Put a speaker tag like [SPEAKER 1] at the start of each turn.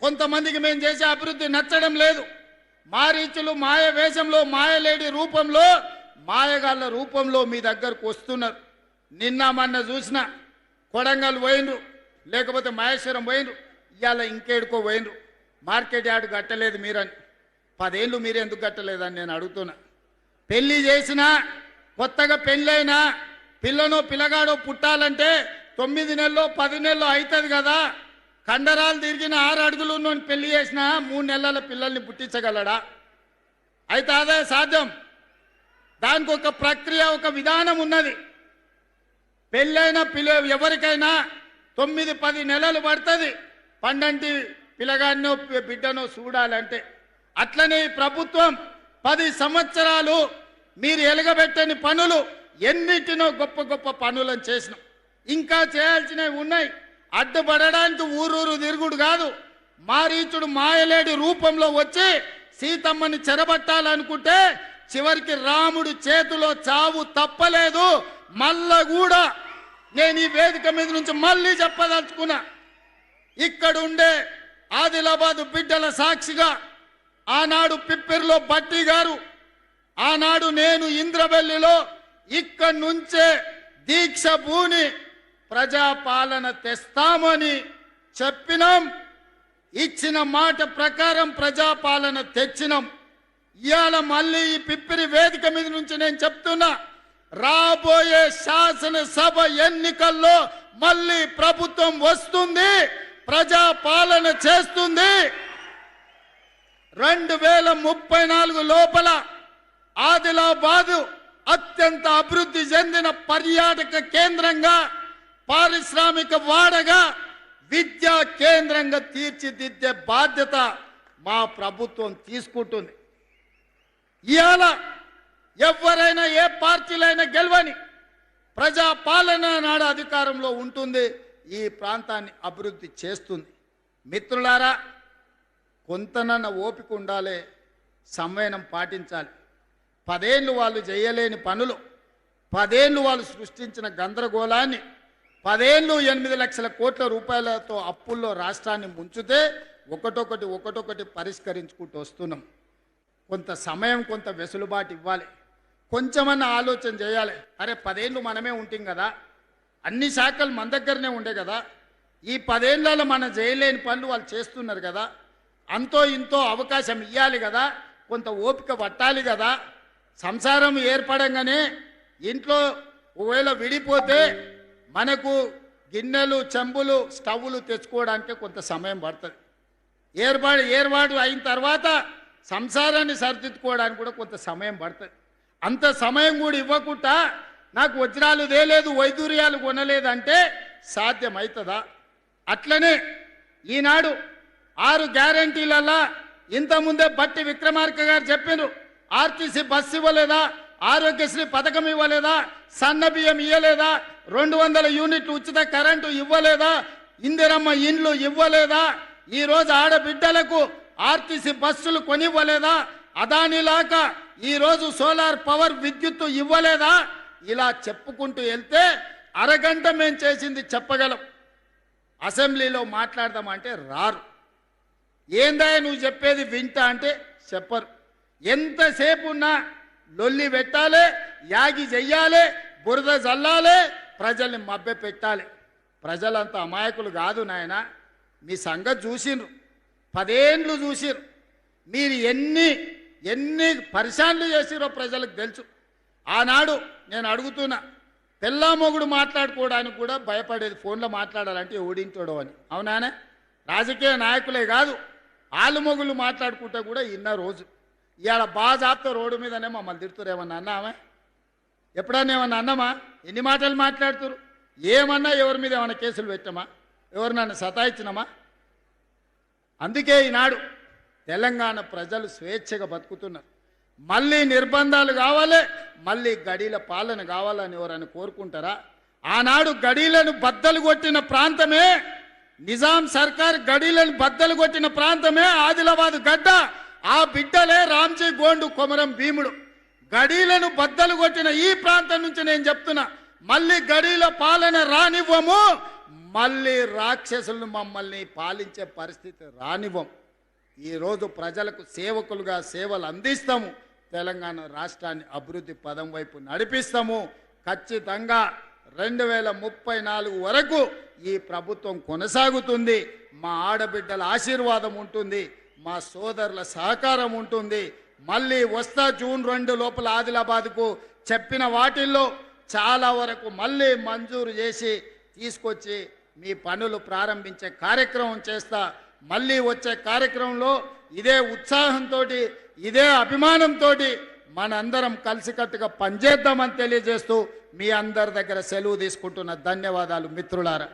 [SPEAKER 1] కొంతమందికి మేము చేసే అభివృద్ధి నచ్చడం లేదు. మారీచులు మాయ వేషంలో, మాయలేడి రూపంలో, మాయగాళ్ళ రూపంలో మీ దగ్గరకు వస్తున్నారు. నిన్న మొన్న చూసిన కొడంగల్ పోయినరు, లేకపోతే మహేశ్వరం పోయినరు, ఇవాళ ఇంకేడుకో పోయినరు. మార్కెట్ యార్డు కట్టలేదు మీరని. 10 ఏళ్ళు మీరు ఎందుకు కట్టలేదని నేను అడుగుతున్నా. పెళ్లి చేసినా, కొత్తగా పెళ్ళైనా పిల్లనో పిల్లగాడో పుట్టాలంటే 9 నెలల్లో 10 నెలల్లో అవుతుంది కదా. కండరాలు తిరిగిన 6 అడుగులు ఉన్నోని పెళ్లి చేసినా 3 నెలల పిల్లల్ని పుట్టించగలడా? అయితే అదే సాధ్యం. దానికి ఒక ప్రక్రియ, ఒక విధానం ఉన్నది. పెళ్ళైన ఎవరికైనా 9-10 నెలలు పడుతుంది పండంటి పిల్లగాడినో బిడ్డనో చూడాలంటే. అట్లనే ప్రభుత్వం 10 సంవత్సరాలు మీరు ఎలగబెట్టని పనులు ఎన్నిటినో గొప్ప గొప్ప పనులను చేసినాం. ఇంకా చేయాల్సినవి ఉన్నాయి. అడ్డుపడడానికి ఊరూరు తిరుగుడు కాదు. మారీచుడు మాయలేడి రూపంలో వచ్చి సీతమ్మని చెరబట్టాలనుకుంటే చివరికి రాముడు చేతిలో చావు తప్పలేదు. మళ్ళా కూడా నేను ఈ వేదిక మీద నుంచి మళ్ళీ చెప్పదలుచుకున్నా, ఇక్కడ ఉండే ఆదిలాబాదు బిడ్డల సాక్షిగా ఆనాడు పిప్పిరిలో బట్టి గారు, ఆనాడు నేను ఇంద్రవెల్లిలో ఇక్కడి నుంచే దీక్ష భూని ప్రజాపాలన తెస్తామని చెప్పినాం. ఇచ్చిన మాట ప్రకారం ప్రజాపాలన తెచ్చినాం. ఇవాళ మళ్ళీ ఈ పిప్పిరి వేదిక మీద నుంచి నేను చెప్తున్నా, రాబోయే శాసనసభ ఎన్నికల్లో మళ్ళీ ప్రభుత్వం వస్తుంది, ప్రజాపాలన చేస్తుంది. 2034 లోపల ఆదిలాబాదు అత్యంత అభివృద్ధి చెందిన పర్యాటక కేంద్రంగా, పారిశ్రామిక వాడగా, విద్యా కేంద్రంగా తీర్చిదిద్దే బాధ్యత మా ప్రభుత్వం తీసుకుంటుంది. ఇవాళ ఎవరైనా ఏ పార్టీలైనా గెలవని ప్రజాపాలన నాడు అధికారంలో ఉంటుంది, ఈ ప్రాంతాన్ని అభివృద్ధి చేస్తుంది. మిత్రులారా, కొంతనన్న ఓపిక ఉండాలి, సంయమనం పాటించాలి. 10 ఏళ్ళు వాళ్ళు చేయలేని పనులు, 10 ఏళ్ళు వాళ్ళు సృష్టించిన గందరగోళాన్ని, 10 ఏళ్ళు 8 లక్షల కోట్ల రూపాయలతో అప్పుల్లో రాష్ట్రాన్ని ముంచితే ఒకటొకటి పరిష్కరించుకుంటూ వస్తున్నాం. కొంత సమయం, కొంత వెసులుబాటు ఇవ్వాలి, కొంచెమన్నా ఆలోచన చేయాలి. అరే 10 ఏళ్ళు మనమే ఉంటాం కదా, అన్ని శాఖలు మన దగ్గరనే ఉండే కదా, ఈ 10 ఏళ్ళలో మనం చేయలేని పనులు వాళ్ళు చేస్తున్నారు కదా, అంతో ఇంతో అవకాశం ఇవ్వాలి కదా, కొంత ఓపిక పట్టాలి కదా. సంసారం ఏర్పడంగానే ఇంట్లో ఒకవేళ విడిపోతే మనకు గిన్నెలు, చెంబులు, స్టవ్లు తెచ్చుకోవడానికి కొంత సమయం పడుతుంది. ఏర్పాటు అయిన తర్వాత సంసారాన్ని సరిదిద్దుకోవడానికి కూడా కొంత సమయం పడుతుంది. అంత సమయం కూడా ఇవ్వకుండా నాకు వజ్రాలు తేలేదు, వైదూర్యాలు కొనలేదంటే సాధ్యమవుతుందా? అట్లనే ఈనాడు 6 గ్యారంటీలలో ఇంతకుముందే బట్టి విక్రమార్క గారు చెప్పారు, ఆర్టీసీ బస్సు ఇవ్వలేదా, ఆరోగ్యశ్రీ పథకం ఇవ్వలేదా, సన్న బియ్యం ఇవ్వలేదా, 200 యూనిట్లు ఉచిత కరెంటు ఇవ్వలేదా, ఇందిరమ్మ ఇండ్లు ఇవ్వలేదా, ఈరోజు ఆడబిడ్డలకు ఆర్టీసీ బస్సులు కొనివ్వలేదా, అదానిలాగా ఈరోజు సోలార్ పవర్ విద్యుత్తు ఇవ్వలేదా? ఇలా చెప్పుకుంటూ వెళ్తే అరగంట మేము చేసింది చెప్పగలం. అసెంబ్లీలో మాట్లాడదామంటే రారు. ఏందా నువ్వు చెప్పేది వింటా అంటే చెప్పరు. ఎంతసేపు ఉన్నా లొల్లి పెట్టాలి, యాగి చెయ్యాలి, బురద జల్లాలి, ప్రజల్ని మభ్య పెట్టాలి. ప్రజలంతా అమాయకులు కాదు నాయన. మీ సంగతి చూసిండ్రు, 10 ఏళ్ళు చూసిర్రు. మీరు ఎన్ని పరిశాన్లు చేసిరో ప్రజలకు తెలుసు. ఆనాడు నేను అడుగుతున్నా, పెళ్ళామొగుడు మాట్లాడుకోవడానికి కూడా భయపడేది, ఫోన్లో మాట్లాడాలంటే ఓడించడం అని. అవునానే? రాజకీయ నాయకులే కాదు, ఆలు మొగుళ్ళు మాట్లాడుకుంటే కూడా ఇన్న రోజు. ఇవాళ బాజాప్తో రోడ్డు మీదనే మమ్మల్ని తిడుతురు. ఏమన్నా అన్నామే? ఎప్పుడన్నా ఏమన్నా అన్నామా? ఎన్ని మాటలు మాట్లాడుతురు? ఏమన్నా ఎవరి మీద ఏమన్నా కేసులు పెట్టామా? ఎవరు నన్ను సతాయించినామా? అందుకే ఈనాడు తెలంగాణ ప్రజలు స్వేచ్ఛగా బతుకుతున్నారు. మళ్ళీ నిర్బంధాలు కావాలి, మళ్ళీ గడీల పాలన కావాలని ఎవరైనా కోరుకుంటారా? ఆనాడు గడీలను బద్దలు కొట్టిన ప్రాంతమే, నిజాం సర్కార్ గడీలను బద్దలు కొట్టిన ప్రాంతమే ఆదిలాబాద్ గడ్డ. ఆ బిడ్డలే రామ్జీ గోండు, కొమరం భీముడు. గడీలను బద్దలు కొట్టిన ఈ ప్రాంతం నుంచి నేను చెప్తున్నా, మళ్ళీ గడీల పాలన రానివ్వము, మళ్ళీ రాక్షసులను మమ్మల్ని పాలించే పరిస్థితి రానివ్వం. ఈరోజు ప్రజలకు సేవకులుగా సేవలు అందిస్తాము. తెలంగాణ రాష్ట్రాన్ని అభివృద్ధి పదం వైపు నడిపిస్తాము. ఖచ్చితంగా 2034 వరకు ఈ ప్రభుత్వం కొనసాగుతుంది. మా ఆడబిడ్డల ఆశీర్వాదం ఉంటుంది, మా సోదరుల సహకారం ఉంటుంది. మళ్ళీ వస్తా జూన్ 2 లోపల ఆదిలాబాద్కు చెప్పిన వాటిల్లో చాలా వరకు మళ్ళీ మంజూరు చేసి తీసుకొచ్చి మీ పనులు ప్రారంభించే కార్యక్రమం చేస్తా. మళ్ళీ వచ్చే కార్యక్రమంలో ఇదే ఉత్సాహంతో ఇదే అభిమానంతో మనందరం కలిసికట్టుగా పనిచేద్దామని తెలియజేస్తూ మీ అందరి దగ్గర సెలవు తీసుకుంటున్న ధన్యవాదాలు మిత్రులారా.